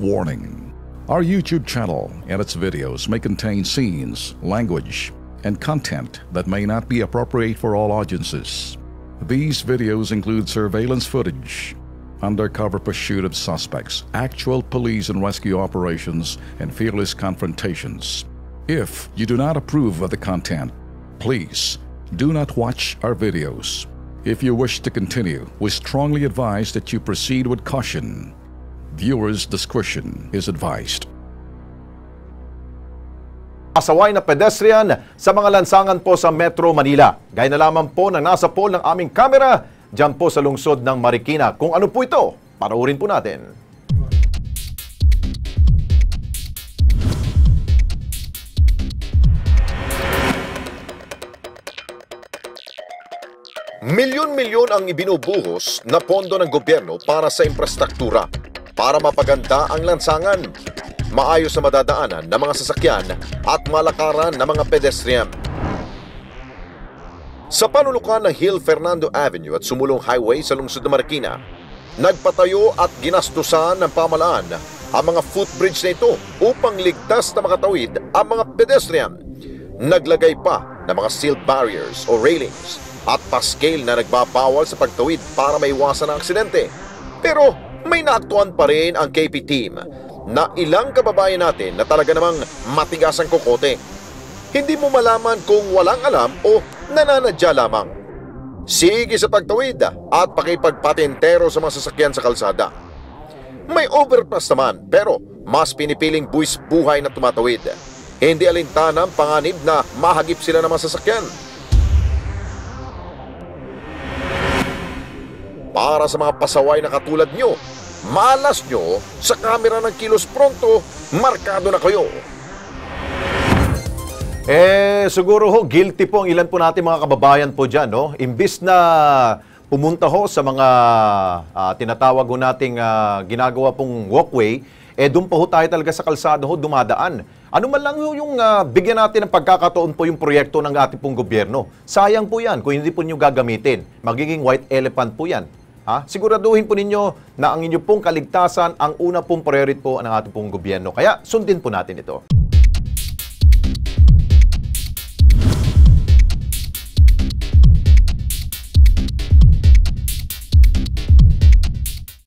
Warning: our YouTube channel and its videos may contain scenes, language, and content that may not be appropriate for all audiences. These videos include surveillance footage, undercover pursuit of suspects, actual police and rescue operations, and fearless confrontations. If you do not approve of the content, please do not watch our videos. If you wish to continue, we strongly advise that you proceed with caution. Viewers' discretion is advised. Pasaway na pedestrian sa mga lansangan po sa Metro Manila. Gaya na lamang po na nasa poll ng aming kamera dyan po sa lungsod ng Marikina. Kung ano po ito, panoorin po natin. Milyon-milyon ang ibinubuhos na pondo ng gobyerno para sa infrastruktura, para mapaganda ang lansangan, maayos na madadaanan ng mga sasakyan at malakaran ng mga pedestrian. Sa panulukan ng Hill Fernando Avenue at Sumulong Highway sa lungsod ng Marikina, nagpatayo at ginastusan ng pamahalaan ang mga footbridge na ito upang ligtas na makatawid ang mga pedestrian. Naglagay pa ng mga sealed barriers o railings at pascale na nagbabawal sa pagtawid para maiwasan ang aksidente. Pero may naaktuhan pa rin ang KP team na ilang kababayan natin na talaga namang matigas ang kokote. Hindi mo malaman kung walang alam o nananadya lamang. Sige sa pagtawid at pakipagpatintero sa mga sasakyan sa kalsada. May overpass naman pero mas pinipiling buwis buhay na tumatawid. Hindi alintanang panganib na mahagip sila ng mga sasakyan. Para sa mga pasaway na katulad nyo, malas nyo sa kamera ng Kilos Pronto, markado na kayo. Siguro ho, guilty po ang ilan po natin mga kababayan po dyan, no? Imbis na pumunta ho sa mga tinatawag ho nating ginagawa pong walkway, doon pa ho tayo talaga sa kalsada ho dumadaan. Ano man lang ho yung bigyan natin ng pagkakataon po yung proyekto ng ating pong gobyerno. Sayang po yan kung hindi po nyo gagamitin. Magiging white elephant po yan. Siguraduhin po ninyo na ang inyo pong kaligtasan ang una pong priority po ng ating pong gobyerno. Kaya sundin po natin ito.